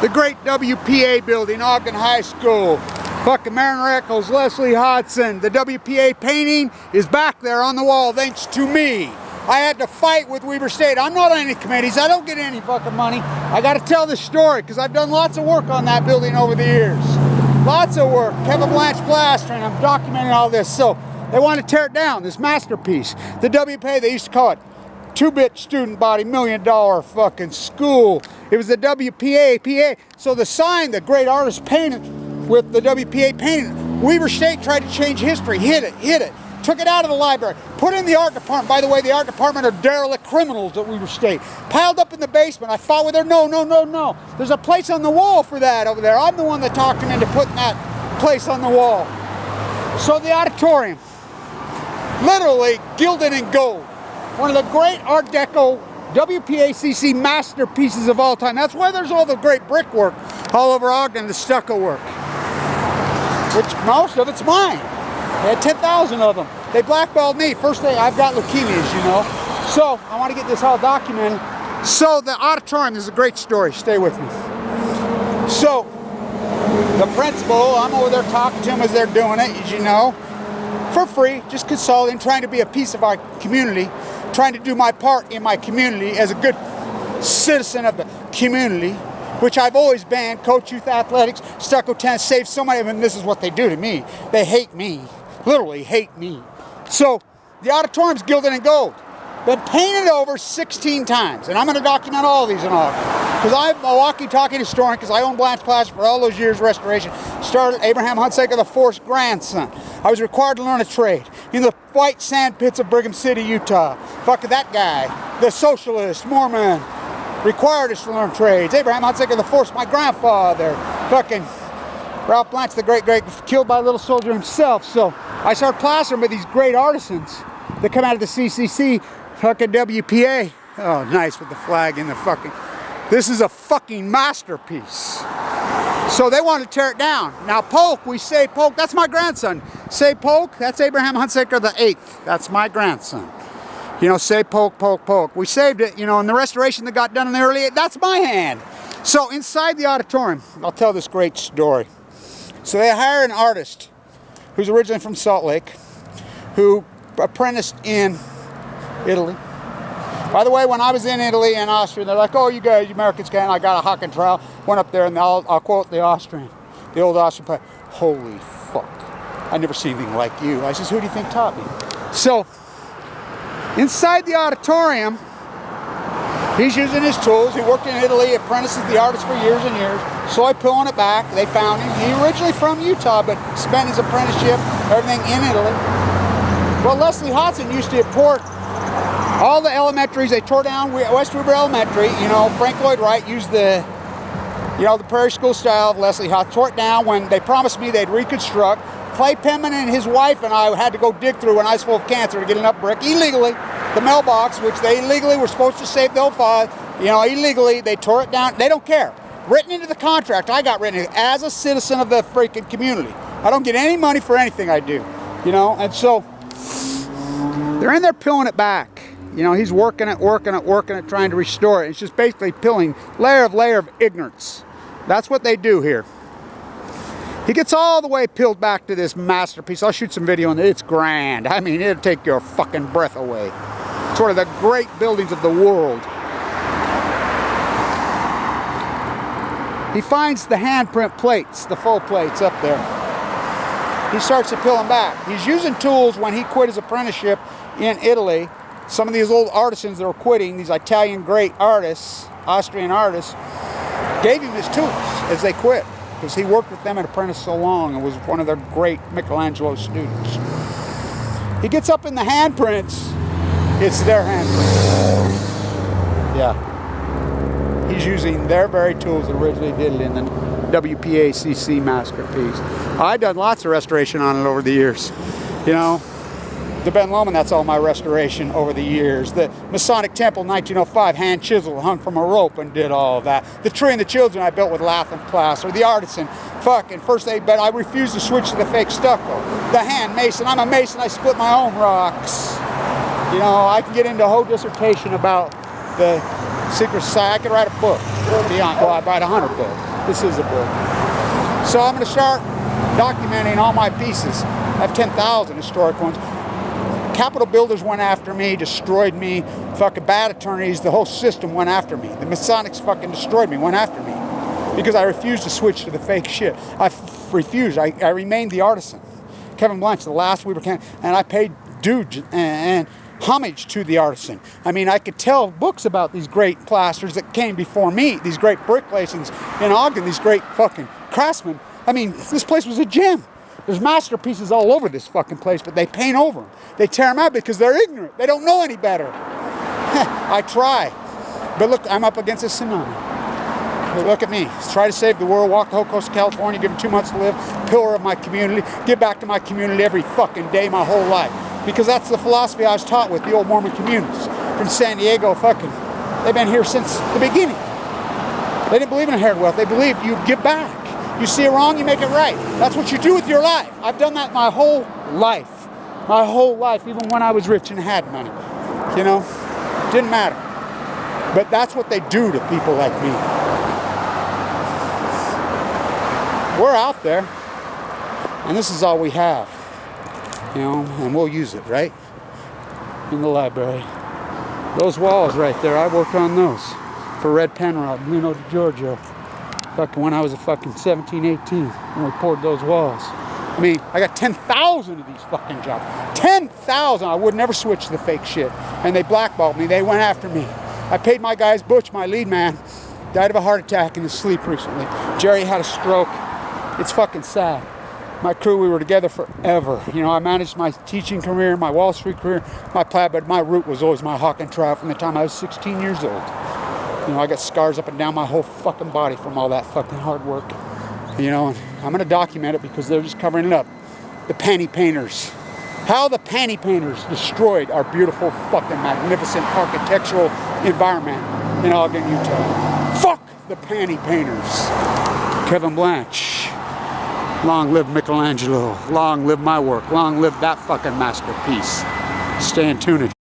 The great W.P.A. building, Ogden High School. Fucking Mariner Eccles, Leslie Hodson. The W.P.A. painting is back there on the wall thanks to me. I had to fight with Weber State. I'm not on any committees. I don't get any fucking money. I got to tell this story because I've done lots of work on that building over the years. Lots of work. Kevin Blanch plastering. I'm documenting all this. So they want to tear it down, this masterpiece. The W.P.A., they used to call it 2-bit student body, $1 million fucking school. It was the W.P.A. PA. So the sign the great artist painted with the W.P.A. painted, Weber State tried to change history, hid it, took it out of the library, put it in the art department. By the way, the art department are derelict criminals at Weber State. Piled up in the basement. I fought with her, no. There's a place on the wall for that over there. I'm the one that talked him into putting that place on the wall. So the auditorium, literally gilded in gold. One of the great Art Deco W.P.A. c.c. masterpieces of all time. That's why there's all the great brickwork all over Ogden, the stucco work. Which most of it's mine. They had 10,000 of them. They blackballed me. First day, I've got leukemia, as you know. So, I want to get this all documented. So, the auditorium is a great story. Stay with me. So, the principal, I'm over there talking to him as they're doing it, as you know. For free, just consulting, trying to be a piece of our community. Trying to do my part in my community as a good citizen of the community, which I've always been. Coach youth athletics, stucco tennis, saved so many of them. This is what they do to me. They hate me, literally hate me. So the auditorium's gilded in gold. Been painted over 16 times, and I'm going to document all of these and all. Because I'm a walkie-talkie historian, because I own Blanch Plaster for all those years restoration. Started Abraham Hunsaker IV's grandson. I was required to learn a trade in the white sand pits of Brigham City, Utah. Fuck that guy, the socialist, Mormon, required us to learn trades. Abraham Hunsaker IV's my grandfather. Fucking Ralph Blanch, the great, killed by a little soldier himself. So I started plastering with these great artisans that come out of the c.c.c. Fucking W.P.A. Oh, nice with the flag in the fucking... This is a fucking masterpiece. So they want to tear it down. Now Polk, we say Polk, that's my grandson. Say Polk, that's Abraham Hunsaker VIII. That's my grandson. You know, say Polk, Polk. We saved it, you know, in the restoration that got done in the early 80s, that's my hand. So inside the auditorium, I'll tell this great story. So they hire an artist who's originally from Salt Lake, who apprenticed in Italy. By the way, when I was in Italy and Austria, they're like, oh, you guys, you Americans can't. I got a hock and trowel. Went up there and I'll quote the Austrian, the old Austrian poet, holy fuck, I never seen anything like you. I says, who do you think taught me? So, inside the auditorium, he's using his tools. He worked in Italy, apprentices the artist for years and years. Slowly pulling it back. They found him. He originally from Utah, but spent his apprenticeship, everything in Italy. Well, Leslie Hodson used to import all the elementaries. They tore down West Weber Elementary. You know, Frank Lloyd Wright used the, you know, the Prairie School style of Leslie Hodson. Tore it down when they promised me they'd reconstruct. Clay Penman and his wife and I had to go dig through when I was full of cancer to get enough brick illegally. The mailbox, which they illegally were supposed to save the old file, you know, illegally, they tore it down. They don't care. Written into the contract, I got written into as a citizen of the freaking community. I don't get any money for anything I do, you know, and so they're in there peeling it back. You know, he's working it, trying to restore it. It's just basically peeling layer of ignorance. That's what they do here. He gets all the way peeled back to this masterpiece. I'll shoot some video on it. It's grand. I mean, it'll take your fucking breath away. It's one of the great buildings of the world. He finds the handprint plates, the full plates up there. He starts to peel them back. He's using tools when he quit his apprenticeship in Italy. Some of these old artisans that were quitting, these Italian great artists, Austrian artists, gave him his tools as they quit, because he worked with them and apprenticed so long and was one of their great Michelangelo students. He gets up in the handprints, it's their handprints. Yeah. He's using their very tools that originally did it in the W.P.A. c.c. masterpiece. I've done lots of restoration on it over the years, you know. The Ben Lomond, that's all my restoration over the years. The Masonic Temple, 1905, hand chiseled, hung from a rope and did all of that. The Tree and the Children I built with lath and plaster. The Artisan, fucking first aid bed, I refused to switch to the fake stucco. The hand mason, I'm a mason, I split my own rocks. You know, I can get into a whole dissertation about the secret society. I could write a book. Beyond, well, I'd write 100 books. This is a book. So I'm going to start documenting all my pieces. I have 10,000 historic ones. Capital builders went after me, destroyed me. Fucking bad attorneys, the whole system went after me. The Masonics fucking destroyed me, went after me. Because I refused to switch to the fake shit. I refused. I remained the artisan. Kevin Blanch, the last Weber can, and I paid due and homage to the artisan. I mean, I could tell books about these great plasters that came before me, these great bricklayers in Ogden, these great fucking craftsmen. I mean, this place was a gem. There's masterpieces all over this fucking place, but they paint over them. They tear them out because they're ignorant. They don't know any better. I try. But look, I'm up against a tsunami. But look at me. Try to save the world, walk the whole coast of California, give them 2 months to live, pillar of my community, give back to my community every fucking day, my whole life. Because that's the philosophy I was taught with the old Mormon communities. From San Diego, fucking, they've been here since the beginning. They didn't believe in inherited wealth. They believed you give back. You see it wrong, you make it right. That's what you do with your life. I've done that my whole life. My whole life, even when I was rich and had money. You know, didn't matter. But that's what they do to people like me. We're out there, and this is all we have. You know, and we'll use it, right? In the library. Those walls right there, I worked on those for Red Penrod, Lino, Georgia. Fucking when I was a fucking 17, 18, when we poured those walls. I mean, I got 10,000 of these fucking jobs. 10,000! I would never switch to the fake shit. And they blackballed me. They went after me. I paid my guys. Butch, my lead man, died of a heart attack in his sleep recently. Jerry had a stroke. It's fucking sad. My crew, we were together forever. You know, I managed my teaching career, my Wall Street career, my plaid, but my root was always my hawk and trout from the time I was 16 years old. You know, I got scars up and down my whole fucking body from all that fucking hard work. You know, and I'm going to document it because they're just covering it up. The panty painters. How the panty painters destroyed our beautiful, fucking magnificent architectural environment in Ogden, Utah. Fuck the panty painters. Kevin Blanch. Long live Michelangelo. Long live my work. Long live that fucking masterpiece. Stay in tune.